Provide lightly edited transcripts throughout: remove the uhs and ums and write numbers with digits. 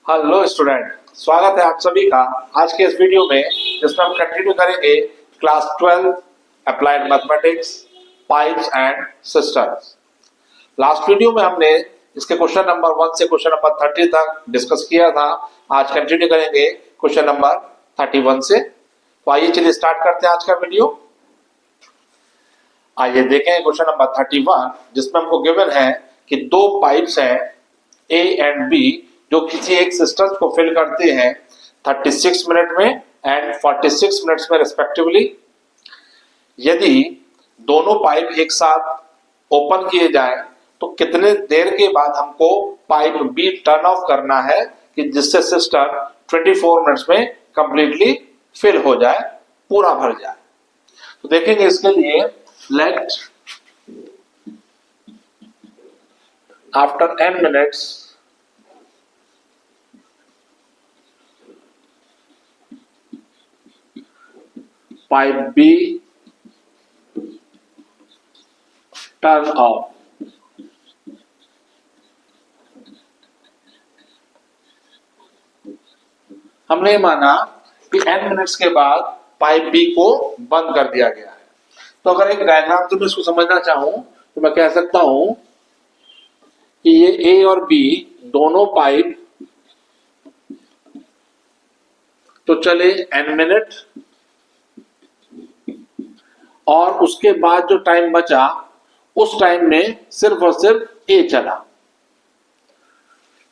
Hello student, स्वागत है आप सभी का आज के इस वीडियो में, जिसमें हम कंटिन्यू करेंगे class 12 applied mathematics pipes and systems. Last video में हमने इसके क्वेश्चन नंबर 1 से क्वेश्चन नंबर 30 तक डिस्कस किया था। आज कंटिन्यू करेंगे क्वेश्चन नंबर 31 से। तो आइए चलिए स्टार्ट करते हैं आज का वीडियो। आइए देखें क्वेश्चन नंबर 31, जिसमें हमको गिवन है कि दो पाइप्स हैं ए एंड बी, जो किसी एक सिस्टम को फिल करते हैं 36 मिनट में एंड 46 मिनट्स में रिस्पेक्टिवली। यदि दोनों पाइप एक साथ ओपन किए जाए तो कितने देर के बाद हमको पाइप बी टर्न ऑफ करना है कि जिससे सिस्टम 24 मिनट्स में कंप्लीटली फिल हो जाए, पूरा भर जाए। तो देखेंगे इसके लिए, let after n minutes pipe B turn off। हमने माना कि n मिनट्स के बाद पाइप B को बंद कर दिया गया है। तो अगर एक डायग्राम से मैं इसको समझना चाहूं तो मैं कह सकता हूं कि ये A और B दोनों पाइप तो चले n मिनट, और उसके बाद जो टाइम बचा उस टाइम में सिर्फ और सिर्फ ए चला।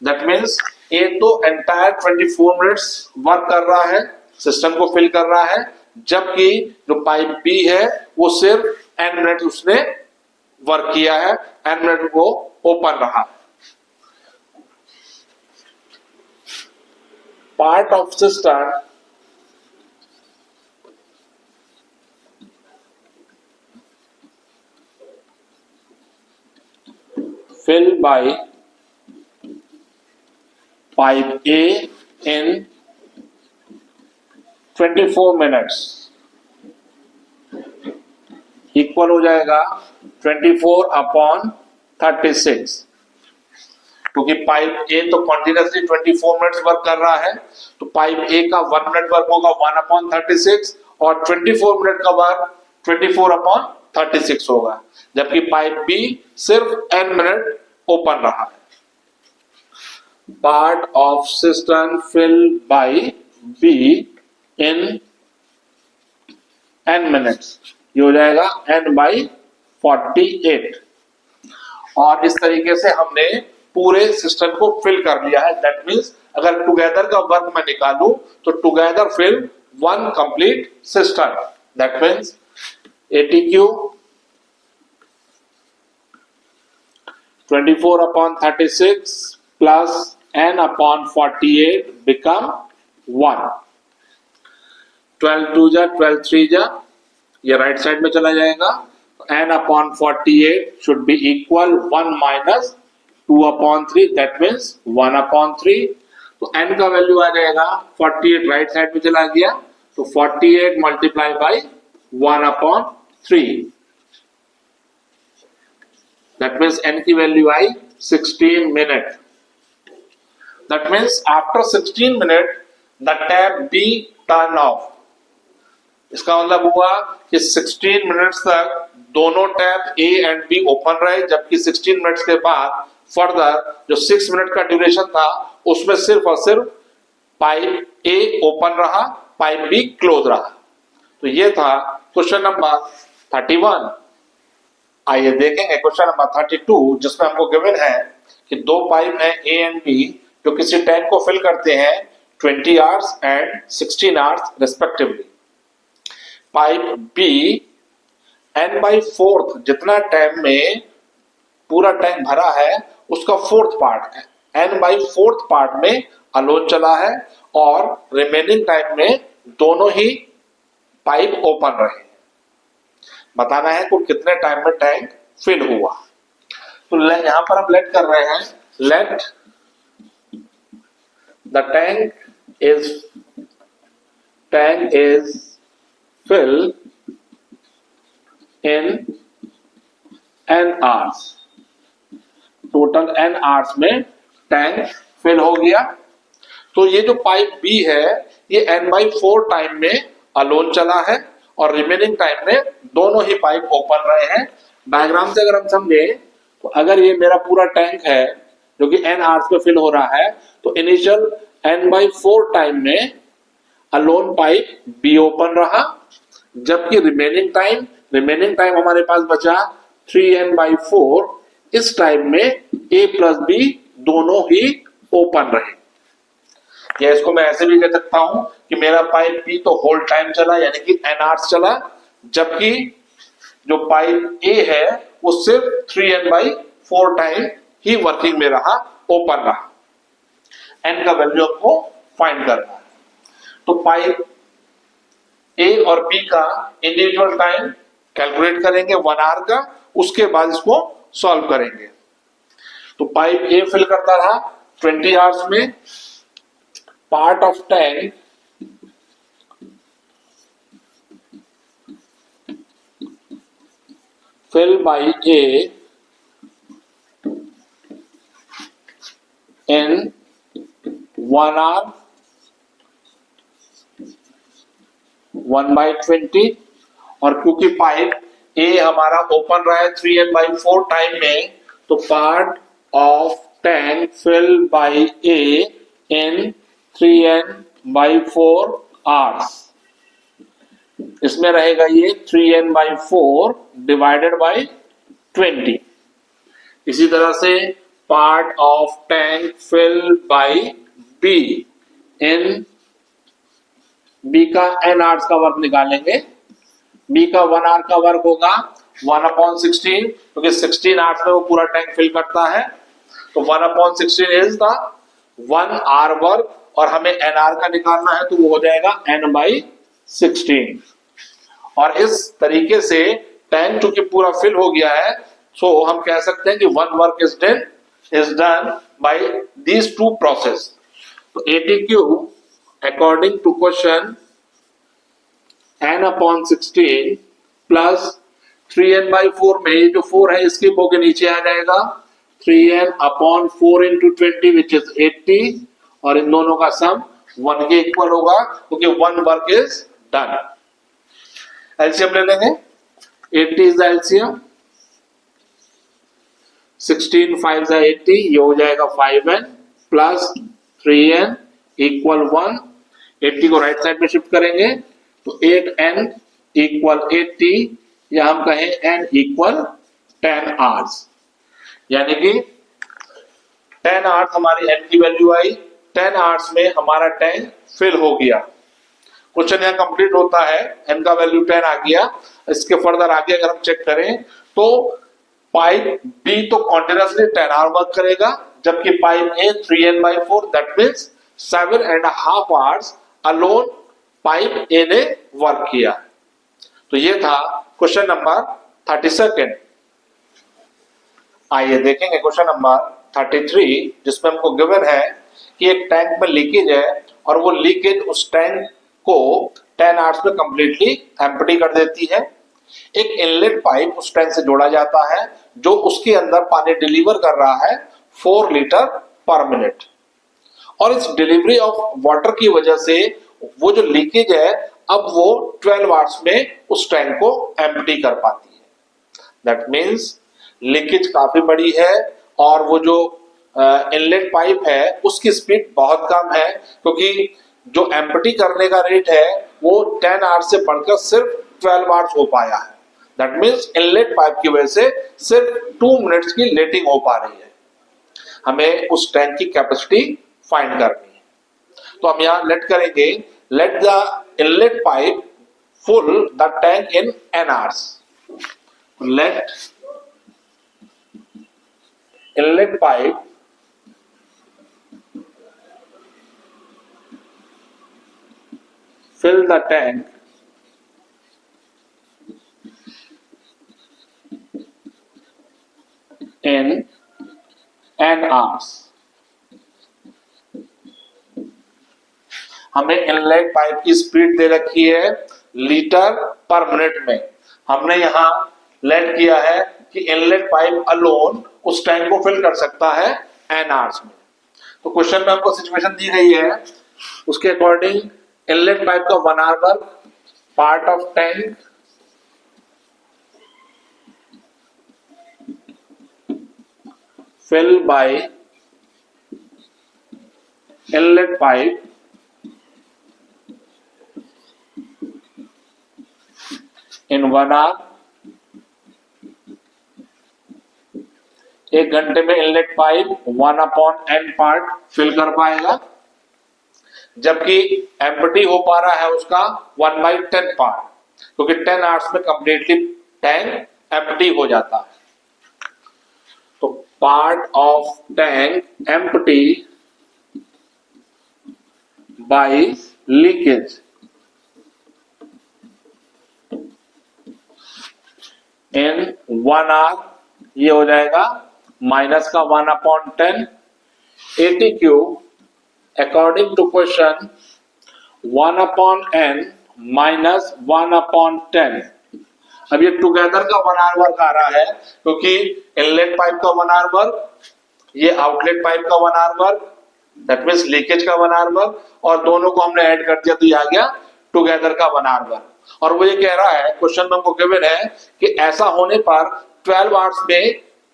दैट मीन्स ए तो एंटायर 24 मिनट्स वर्क कर रहा है, सिस्टम को फिल कर रहा है, जबकि जो पाइप बी है वो सिर्फ एन मिनट उसने वर्क किया है, एन मिनट वो ओपन रहा। Part of system filled by pipe A in 24 minutes equal हो जाएगा 24/36। क्योंकि पाइप ए तो कंटिन्यूसली 24 मिनट्स वर्क कर रहा है, तो पाइप ए का 1 मिनट वर्क होगा 1/36, और 24 मिनट का वर्क 24/36 होगा, जबकि पाइप बी सिर्फ n मिनट ओपन रहा है। Part of system filled by be in n minutes, ये हो जाएगा n/48। और इस तरीके से हमने पूरे सिस्टम को फिल कर लिया है। दैट मीन्स अगर टुगेदर का वर्क मैं निकालूं तो together fill one complete system. That means ATQ 24/36 plus n/48 become 1। 12 2 जा 12 3 जा, ये राइट साइड में चला जाएगा। n/48 should be equal 1 minus 2/3, that means 1/3। तो n का वैल्यू आ जाएगा 48, राइट साइड में चला गया, तो 48 multiply by 1/3, that means n की value I 16 minute. That means after 16 minute the tap B turn off। इसका मतलब हुआ कि 16 मिनट्स तक दोनों tap A and B open रहे, जबकि 16 मिनट्स के बाद फर्दर जो 6 मिनट का ड्यूरेशन था उसमें सिर्फ और सिर्फ पाइप A ओपन रहा, पाइप B क्लोज रहा। तो ये था क्वेश्चन नंबर 31। आइए देखेंगे क्वेश्चन नंबर 32, जिसमें हमको गिवन है कि दो पाइप हैं A एंड B, जो किसी टैंक को फिल करते हैं 20 hours and 16 hours respectively. Pipe B n/4 जितना टाइम में पूरा टैंक भरा है उसका 4th पार्ट है, n/4 पार्ट में अलोन चला है, और रिमेनिंग टाइम में दोनों ही पाइप ओपन रहे। बताना है कुल कितने टाइम में टैंक फिल हुआ। तो यहां पर हम लेट कर रहे हैं, let the tank is fill in n hours। Total n hours में टैंक फिल हो गया। तो ये जो पाइप बी है ये n/4 टाइम में अलोन चला है और रिमेनिंग टाइम में दोनों ही पाइप ओपन रहे हैं। डायग्राम से अगर हम समझे तो अगर ये मेरा पूरा टैंक है जो कि n आवर्स में फिल हो रहा है तो इनिशियल n/4 टाइम में अलोन पाइप बी ओपन रहा, जबकि रिमेनिंग टाइम हमारे पास बचा 3n/4। इस टाइम में a प्लस b दोनों ही ओपन रहे। या इसको मैं ऐसे भी कह सकता हूं कि मेरा पाइप बी तो होल टाइम चला यानी कि n आवर्स चला, जबकि जो पाइप ए है वो सिर्फ 3n/4 टाइम ही वर्किंग में रहा, ओपन रहा। n का वैल्यू आपको फाइंड करना है। तो पाइप ए और बी का इंडिविजुअल टाइम कैलकुलेट करेंगे 1 आवर का, उसके बाद इसको सॉल्व करेंगे। तो पाइप ए फिल करता रहा 20 आवर्स में, part of tank fill by A in 1 hour 1/20। और क्योंकि पाइप A हमारा ओपन रहा है 3n/4 टाइम में, तो part of tank fill by A in 3n/4 hours, इसमें रहेगा ये 3n/4 डिवाइडेड बाई 20। इसी तरह से part of tank fill by B in B का n आवर्स का वर्क निकालेंगे। बी का 1 आवर का वर्क होगा 1/16, क्योंकि 16 आवर्स में वो पूरा टैंक फिल करता है। तो 1/16 इज द 1 आवर वर्क, और हमें n आवर का निकालना है तो वो हो जाएगा n/16। और इस तरीके से टैंक चूंकि पूरा फिल हो गया है, सो हम कह सकते हैं कि 1 work is done by these 2 process. तो ATQ according to question n/16 plus 3n/4 में ये जो 4 है इसके के नीचे आ जाएगा 3n/4 इंटू 20 विच इज 80, और इन दोनों का सम 1 के इक्वल होगा, क्योंकि 1 वर्क इज डन। एलसीएम ले लेंगे, 80 इज द एलसीएम, 16 5 80, ये हो जाएगा 5n प्लस 3n इक्वल 1। 80 को राइट साइड में शिफ्ट करेंगे तो 8n इक्वल 80, या हम कहें n इक्वल 10 आवर्स, यानी कि 10 आवर्स हमारी n की वैल्यू आई। 10 आवर्स में हमारा टैंक फिल हो गया। क्वेश्चन यहाँ कंप्लीट होता है, n का वैल्यू 10 आ गया। इसके फर्दर आगे अगर हम चेक करें तो पाइप B तो कॉन्टिन्यूअसली 10 आवर वर्क करेगा, जबकि pipe A 3n/4 that means 7.5 hours alone pipe A ने वर्क किया। तो ये था क्वेश्चन नंबर 32। आइए देखेंगे क्वेश्चन नंबर 33, जिसमें हमको गिवन है कि एक टैंक में लीकेज है और वो लीकेज उस टैंक को 10 आवर्स में कंप्लीटली एम्प्टी कर देती है। एक इनलेट पाइप उस टैंक से जोड़ा जाता है जो उसके अंदर पानी डिलीवर कर रहा है 4 लीटर पर मिनट, और इस डिलीवरी ऑफ वाटर की वजह से वो जो लीकेज है अब वो 12 आवर्स में उस टैंक को एम्प्टी कर पाती है। दैट मीन्स लीकेज काफी बड़ी है और वो जो इनलेट पाइप है उसकी स्पीड बहुत कम है, क्योंकि जो एम्प्टी करने का रेट है वो 10 आवर्स से बढ़कर सिर्फ 12 आवर्स हो पाया है। दैट मीन्स इनलेट पाइप की वजह से सिर्फ 2 मिनट्स की लेटिंग हो पा रही है। हमें उस टैंक की कैपेसिटी फाइंड करनी है। तो हम यहां लेट करेंगे, let the inlet pipe fill the tank in n hours. Let inlet pipe fill the tank in n hours। हमें इनलेट पाइप की स्पीड दे रखी है लीटर पर मिनट में। हमने यहां लेट किया है कि इनलेट पाइप अलोन उस टैंक को फिल कर सकता है n आवर्स में। तो क्वेश्चन में हमको सिचुएशन दी गई है, उसके अकॉर्डिंग इनलेट पाइप का 1 hour work, part of tank fill by inlet pipe in 1 hour। 1 घंटे में inlet pipe 1/n part fill कर पाएगा, जबकि एम्प्टी हो पा रहा है उसका 1/10 पार्ट, क्योंकि 10 आवर्स में कंप्लीटली टैंक एम्प्टी हो जाता है। तो part of tank empty by leakage in 1 hour, ये हो जाएगा माइनस का 1/10 80 cube according to question 1/n minus 1/10। अब ये टुगेदर का 1 आवर वर्क आ रहा है, क्योंकि इनलेट पाइप का 1 आवर वर्क, ये आउटलेट पाइप का 1 hour work, that means leakage का 1 आवर वर्क, और दोनों को हमने ऐड कर दिया तो ये आ गया टुगेदर का 1 आवर वर्क। और वो ये कह रहा है, क्वेश्चन में हमको गिवन है कि ऐसा होने पर 12 आवर्स में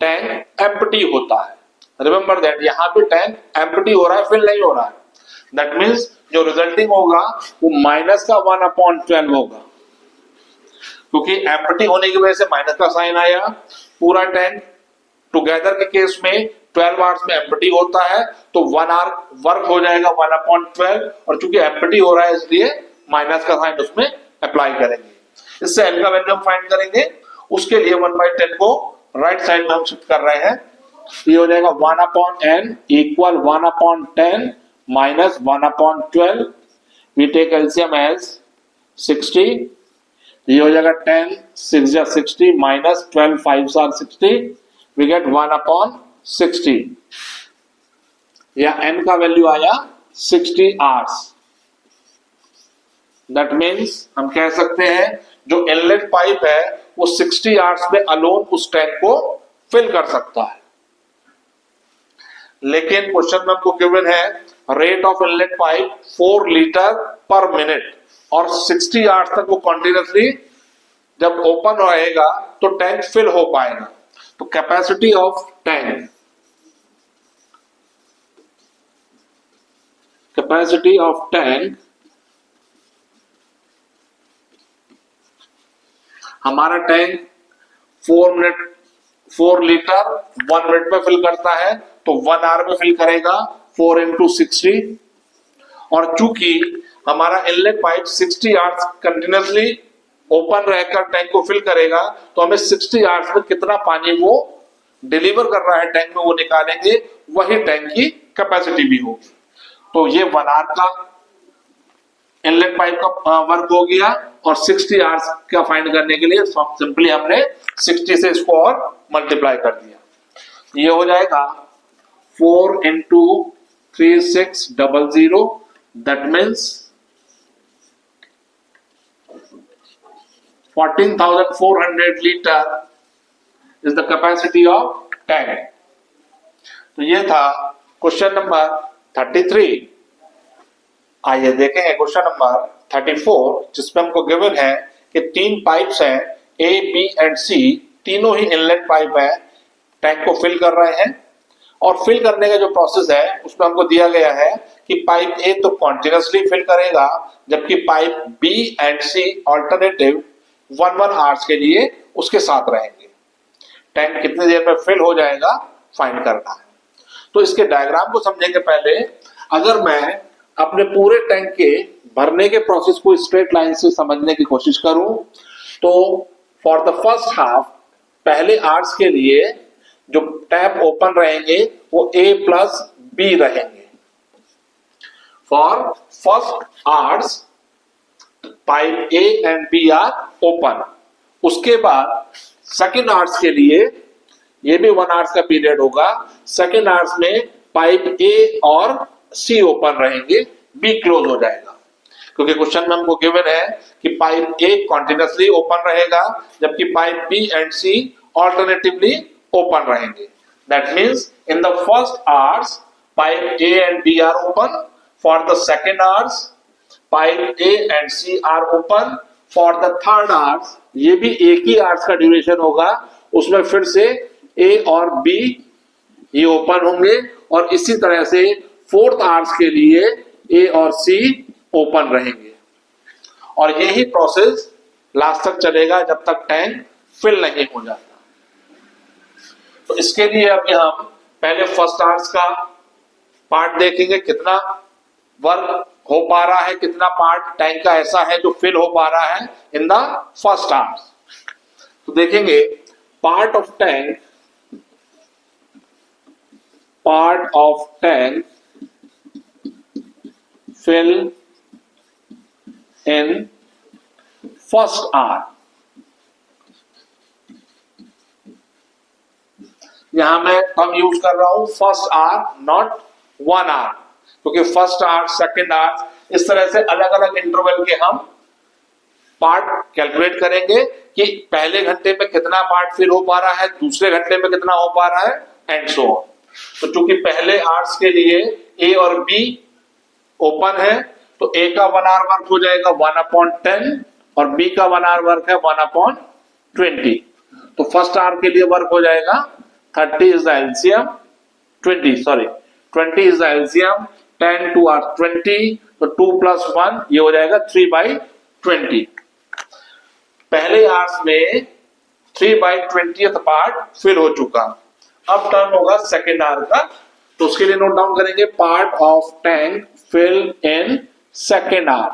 टैंक एम्प्टी होता है। रिमेंबर दैट, यहाँ पे टैंक एम्प्टी हो रहा है, फिल नहीं हो रहा है। दैट मींस जो रिजल्टिंग होगा वो माइनस का 1/12 होगा, क्योंकि एम्प्टी होने की वजह से माइनस का साइन आया। पूरा टैंक टुगेदर के केस में 12 आवर्स में एम्प्टी होता है, तो 1 आवर वर्क हो जाएगा 1/12, और चूंकि एम्प्टी हो रहा है इसलिए माइनस का साइन उसमें अप्लाई करेंगे। इससे एन का वैल्यू हम फाइंड करेंगे, उसके लिए 1/10 को राइट साइड में हम शिफ्ट कर रहे हैं। ये हो जाएगा 1/n equal 1/10 minus 1/12। We take LCM as 60, ये हो जाएगा 10 6 या 60 माइनस 12 5 आर 60, वी गेट 1/60, या n का वैल्यू आया 60 आवर्स। दैट मीन्स हम कह सकते हैं जो इनलेट पाइप है वो 60 आवर्स में अलोन उस टैंक को फिल कर सकता है। लेकिन क्वेश्चन में हमको गिवन है rate of inlet pipe 4 litre पर मिनट, और 60 आवर्स तक वो कंटिन्यूसली जब ओपन रहेगा तो टैंक फिल हो पाएगा। तो capacity of tank, capacity of tank हमारा टैंक 4 लीटर 1 मिनट में फिल करता है, तो 1 आवर में फिल करेगा 4 × 60, और चूंकि हमारा inlet pipe 60 hours continuously open रहकर टैंक को फिल करेगा, तो हमें 60 आवर्स में कितना पानी वो डिलीवर कर रहा है टैंक में वो निकालेंगे, वही टैंक की कैपेसिटी भी होगी। तो ये 1 आवर का इनलेट पाइप का वर्क हो गया, और 60 आवर्स का फाइंड करने के लिए सिंपली हमने 60 से इसको और मल्टीप्लाई कर दिया। ये हो जाएगा 4 × 3600, that means 14,400 litre is the capacity of tank. तो ये था क्वेश्चन नंबर 33। आइए देखेंगे क्वेश्चन नंबर 34, जिसमें हमको गिवन है कि 3 पाइप्स हैं ए बी एंड सी, तीनों ही इनलेट पाइप है, टैंक को फिल कर रहे हैं। और फिल करने का जो प्रोसेस है उसमें हमको दिया गया है कि पाइप ए तो कॉन्टिन्यूसली फिल करेगा, जबकि pipe B and C alternative 1 hours के लिए उसके साथ रहेंगे। टैंक कितनी देर में फिल हो जाएगा फाइंड करना है। तो इसके डायग्राम को समझने के पहले अगर मैं अपने पूरे टैंक के भरने के प्रोसेस को स्ट्रेट लाइन से समझने की कोशिश करूं, तो फॉर द फर्स्ट हाफ पहले आवर्स के लिए जो टैप ओपन रहेंगे वो A + B रहेंगे। For first hours pipe A and B are open. उसके बाद सेकेंड आवर्स के लिए ये भी 1 आवर्स का पीरियड होगा। सेकेंड आवर्स में पाइप A और C ओपन रहेंगे, B क्लोज हो जाएगा, क्योंकि क्वेश्चन में हमको गिवन है कि पाइप A कंटिन्यूसली ओपन रहेगा, जबकि pipe B and C alternatively open रहेंगे। That means in the first hours pipe A and B are open for the second hours, pipe A and C are open for the third hours. ये भी एक ही hours का duration होगा, उसमें फिर से A और B ये ओपन होंगे और इसी तरह से फोर्थ आवर्स के लिए A और C ओपन रहेंगे और यही प्रोसेस लास्ट तक चलेगा जब तक टैंक फिल नहीं हो जाता। तो इसके लिए अभी हम पहले फर्स्ट आवर्स का पार्ट देखेंगे, कितना वर्क हो पा रहा है, कितना पार्ट टैंक का ऐसा है जो फिल हो पा रहा है इन द फर्स्ट आवर्स। तो देखेंगे part of tank fill in first hour. यहां मैं टर्म यूज कर रहा हूं फर्स्ट आवर, नॉट 1 आवर, क्योंकि फर्स्ट आवर, सेकेंड आवर इस तरह से अलग अलग इंटरवल के हम पार्ट कैलकुलेट करेंगे कि पहले घंटे में कितना पार्ट फिल हो पा रहा है, दूसरे घंटे में कितना हो पा रहा है एंड सो ऑन। तो चूंकि पहले आवर्स के लिए ए और बी ओपन है तो ए का 1 आवर वर्क हो जाएगा 1/10 और बी का 1 आवर वर्क है 1/20। तो फर्स्ट आवर के लिए वर्क हो जाएगा 30 is the LCM, 20 is the LCM, 10 2 are 20, तो 2 plus 1 ये हो जाएगा 3/20। पहले आवर्स में 3/20th पार्ट फिल हो चुका। अब टर्न होगा सेकेंड आवर का, तो उसके लिए नोट डाउन करेंगे part of tank fill in second hour.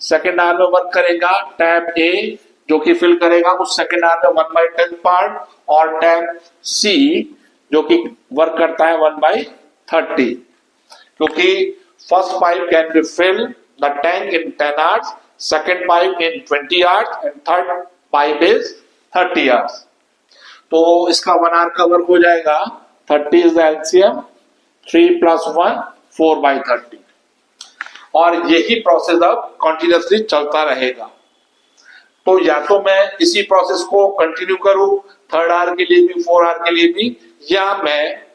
Second hour में वर्क करेगा टैब ए जो कि फिल करेगा उस सेकेंड आवर में 1/10 पार्ट और टैब सी जो कि वर्क करता है 1/30, क्योंकि first pipe can be fill the tank in 10 hours, second pipe in 20 hours and third pipe is 30 hours. तो इसका 1 आवर का वर्क हो जाएगा 30 इज द एलसीएम, 3 + 1 4/30 और यही प्रोसेस अब कंटिन्यूअसली चलता रहेगा। तो या तो मैं इसी प्रोसेस को कंटिन्यू करूं थर्ड आवर के लिए भी, 4 आवर के लिए भी, या मैं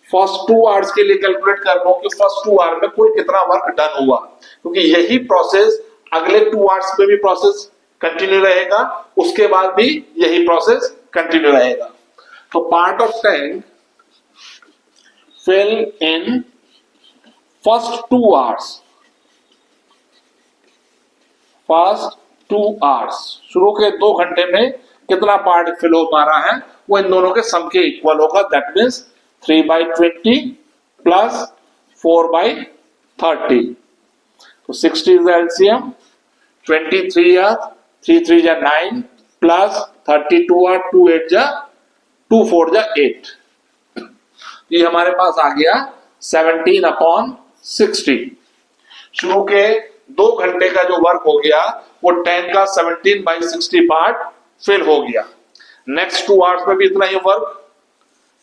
फर्स्ट 2 आवर्स के लिए कैलकुलेट कर रहा हूं कि फर्स्ट 2 आवर में कुल कितना वर्क डन हुआ, क्योंकि यही प्रोसेस अगले 2 आवर्स में भी प्रोसेस कंटिन्यू रहेगा, उसके बाद भी यही प्रोसेस कंटिन्यू रहेगा। तो part of tank fill in first 2 hours, first 2 hours शुरू के 2 घंटे में कितना पार्ट फिल हो पा रहा है वो इन दोनों के सम के इक्वल होगा। दैट मीन्स 3/20 प्लस 4/30, तो 60 इज एलसीएम, 23 या 3 3 या 9 प्लस 32 या 2 8 या 2 4 या 8, ये हमारे पास आ गया 17/60। शुरू के 2 घंटे का जो वर्क हो गया वो 10 का 17/60 पार्ट फिल हो गया। नेक्स्ट 2 आवर्स में भी इतना ही वर्क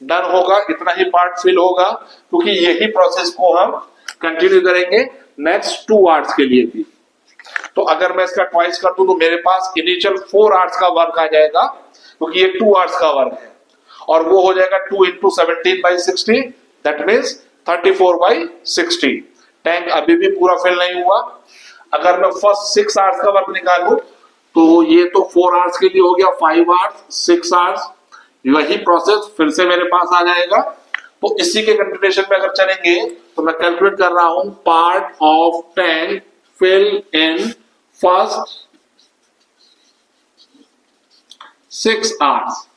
डन होगा, इतना ही पार्ट फिल होगा, क्योंकि यही प्रोसेस को हम कंटिन्यू करेंगे नेक्स्ट 2 आवर्स के लिए भी। तो अगर मैं इसका ट्वाइस कर दूं तो मेरे पास इनिशियल 4 आवर्स का वर्क आ जाएगा, क्योंकि ये 2 आवर्स का वर्क है और वो हो जाएगा 2 × 17/60, दैट मीन्स 34/60। टैंक अभी भी पूरा फिल नहीं हुआ। अगर मैं फर्स्ट 6 आवर्स का वर्क निकालूं तो ये तो 4 आवर्स के लिए हो गया, 5 आवर्स, 6 आवर्स, वही प्रोसेस फिर से मेरे पास आ जाएगा। तो इसी के कंटिन्यूएशन में अगर चलेंगे तो मैं कैलकुलेट कर रहा हूं part of tank fill in first 6 hours.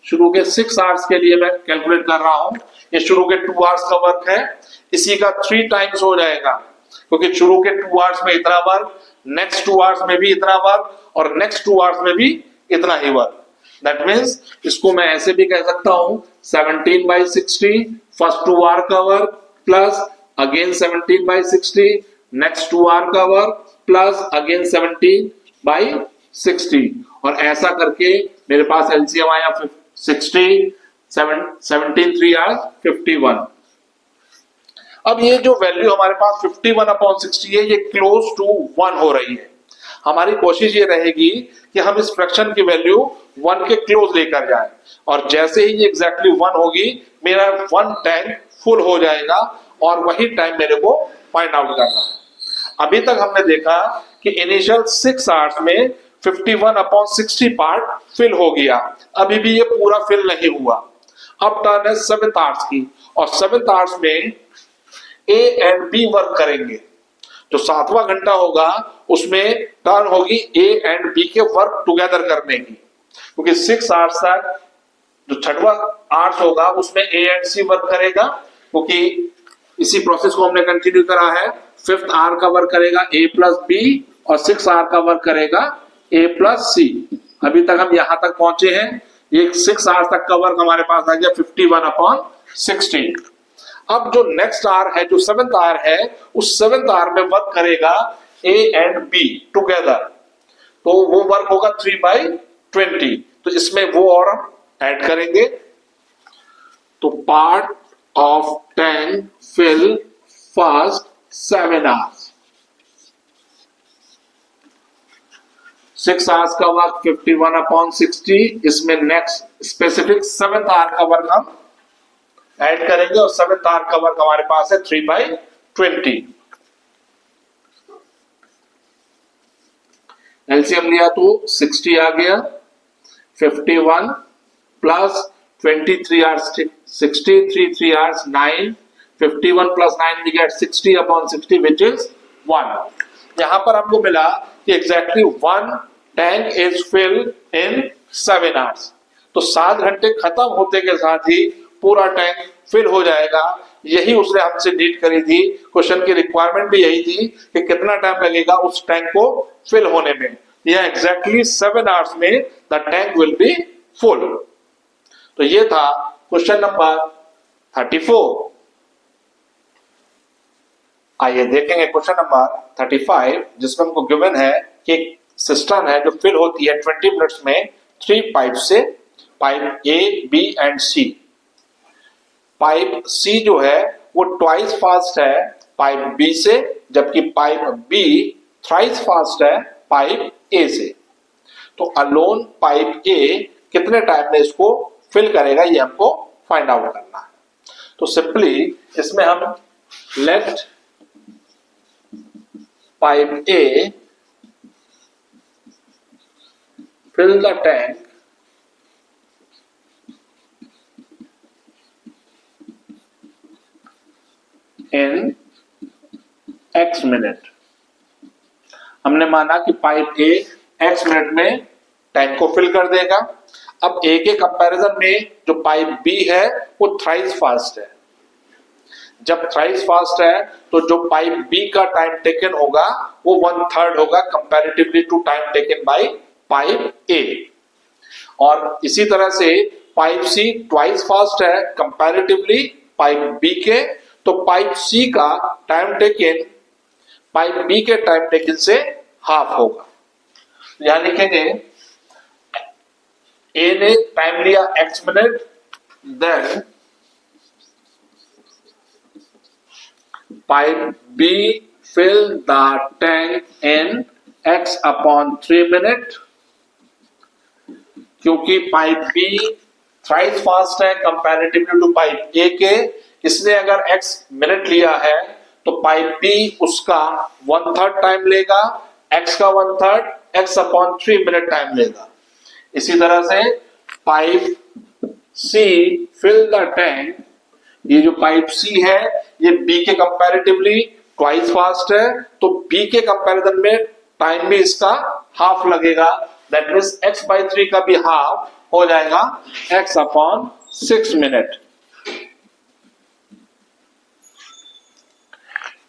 शुरू के 6 आवर्स के लिए मैं कैलकुलेट कर रहा हूं, ये शुरू के 2 आवर्स का वर्क है, इसी का 3 टाइम्स हो जाएगा, क्योंकि शुरू के 2 आवर्स में इतना वर्क, नेक्स्ट 2 आवर्स में भी इतना वर्क और नेक्स्ट 2 आवर्स में भी इतना ही वर्क। दैट मीन्स इसको मैं ऐसे भी कह सकता हूं 17/60 फर्स्ट 2 आवर का work plus again 17/60 next 2 hour का वर्क प्लस अगेन 17/60, और ऐसा करके मेरे पास एलसीएम आया 60, 17 3 आवर्स 51। अब ये जो वैल्यू हमारे पास 51/60 है, ये क्लोज टू 1 हो रही है। हमारी कोशिश ये रहेगी कि हम इस फ्रैक्शन की वैल्यू 1 के क्लोज लेकर जाएं, और जैसे ही ये एग्जैक्टली 1 होगी मेरा 1 टैंक फुल हो जाएगा और वही टाइम मेरे को फाइंड आउट करना है। अभी तक हमने देखा कि इनिशियल 6 आवर्स में 51/60 पार्ट फिल हो गया, अभी भी ये पूरा फिल नहीं हुआ। अब टर्न है 7 आवर्स की, और 7 आवर्स में ए एंड बी वर्क करेंगे। जो 7वां घंटा होगा उसमें टर्न होगी ए एंड बी के वर्क टुगेदर करने की, क्योंकि 6 आवर्स तक जो 6वां आवर्स होगा उसमें ए एंड सी वर्क करेगा, क्योंकि इसी प्रोसेस को हमने कंटिन्यू करा है। 5th आवर का वर्क करेगा ए प्लस बी, और 6th आवर का वर्क करेगा ए प्लस सी। अभी तक हम यहां तक पहुंचे हैं, ये 6 आवर तक का वर्क हमारे पास आ गया 51/60। अब जो नेक्स्ट आवर है, जो 7th आवर है, उस 7th आवर में वर्क करेगा ए एंड बी टुगेदर, तो वो वर्क होगा 3/20। तो इसमें वो और हम ऐड करेंगे, तो part of tank fill first 7 hours, 6 hours का वर्क 51/60, इसमें नेक्स्ट स्पेसिफिक 7th आवर का वर्क हम ऐड करेंगे, और 7th आवर का वर्क हमारे पास है 3/20। एलसीएम लिया तो 60 आ गया, 51 plus 23 hours 60, 3 hours 9, 51 plus 9 we get 60/60 which is 1। यहां पर हमको मिला कि exactly 1 tank is filled in 7 hours. तो 7 घंटे खत्म होते के साथ ही पूरा टैंक फिल हो जाएगा। यही उसने हमसे नीड करी थी, क्वेश्चन की रिक्वायरमेंट भी यही थी कि कितना टाइम लगेगा उस टैंक को फिल होने में। यह एग्जैक्टली 7 आवर्स में the tank will be full. तो ये था क्वेश्चन नंबर 34। आइए देखेंगे क्वेश्चन नंबर 35, जिसमें हमको गिवन है कि एक सिस्टम है जो फिल होती है 20 मिनट्स में 3 पाइप से, pipe A B and C. Pipe C जो है वो ट्वाइस फास्ट है पाइप बी से, जबकि पाइप बी थ्राइस फास्ट है पाइप ए से। तो अलोन पाइप ए कितने टाइम में इसको फिल करेगा, ये हमको फाइंड आउट करना है। तो सिंपली इसमें हम let pipe A fill the tank in x minute. हमने माना कि पाइप ए x मिनट में टैंक को फिल कर देगा। अब ए के कंपैरिजन में जो पाइप बी है वो थ्राइस फास्ट है। जब थ्राइस फास्ट है तो जो पाइप बी का टाइम टेकन होगा वो 1/3 होगा comparatively to time taken by pipe A. और इसी तरह से पाइप सी ट्वाइस फास्ट है कंपैरेटिवली पाइप बी के, तो पाइप सी का टाइम टेकन पाइप बी के टाइम टेकन से हाफ होगा। यहां लिखेंगे ए ने टाइम लिया x minute, then pipe B fill the tank in x/3 minute. क्योंकि पाइप बी थ्राइस फास्ट है कंपैरेटिवली टू पाइप ए के, इसने अगर x मिनट लिया है तो पाइप बी उसका 1/3 टाइम लेगा, x का 1/3 x/3 मिनट टाइम लेगा। इसी तरह से pipe C fill the tank, ये जो पाइप सी है ये बी के कंपैरेटिवली ट्वाइस फास्ट है, तो बी के कंपैरिजन में टाइम भी इसका हाफ लगेगा। दैट मींस x/3 का भी हाफ हो जाएगा x/6 मिनट।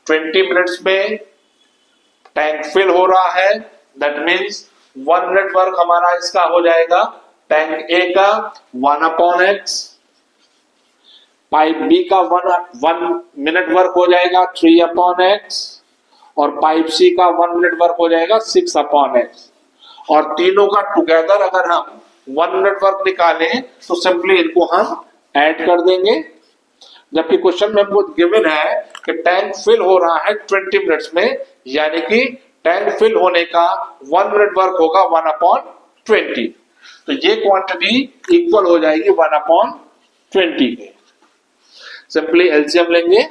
20 मिनट्स में टैंक फिल हो रहा है, दैट मींस 1 मिनट वर्क हमारा इसका हो जाएगा टैंक ए का 1/x, पाइप बी का 1 मिनट वर्क हो जाएगा 3/x, और पाइप सी का 1 मिनट वर्क हो जाएगा 6/x। और तीनों का टुगेदर अगर हम 1 मिनट वर्क निकालें तो सिंपली इनको हम ऐड कर देंगे। जबकि क्वेश्चन में हमको गिवन है कि टैंक फिल हो रहा है 20 मिनट्स में, यानी कि टैंक फिल होने का 1 मिनट वर्क होगा 1/20। तो ये क्वांटिटी इक्वल हो जाएगी 1/20 के। सिंपली एलसीएम लेंगे,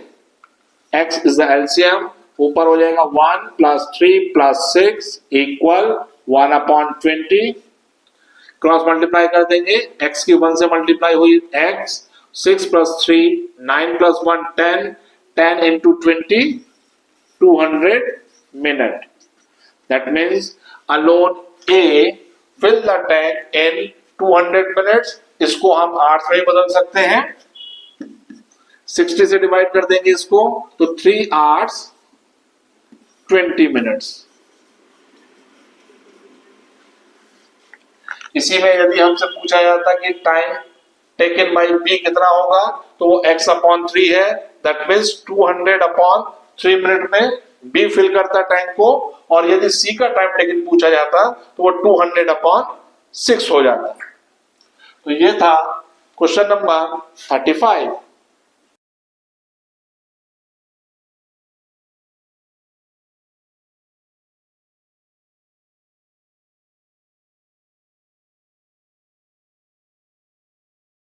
x इज द एलसीएम, ऊपर हो जाएगा 1 + 3 + 6 इक्वल 1/20। क्रॉस मल्टीप्लाई कर देंगे, x की 1 से मल्टीप्लाई हुई x, 6 + 3 9 + 1 10, 10 × 20 200 minute. That means alone A fill the tank in 200 minutes. इसको हम आवर्स में बदल सकते हैं, 60 से डिवाइड कर देंगे इसको, तो 3 hours 20 minutes। इसी में यदि हमसे पूछा जाता कि टाइम टेकन बाय बी कितना होगा, तो वो x/3 है। दैट मीन्स 200/3 मिनट में बी फिल करता टैंक को, और यदि सी का टाइम टेकन पूछा जाता तो वो 200/6 हो जाता। तो ये था क्वेश्चन नंबर 35।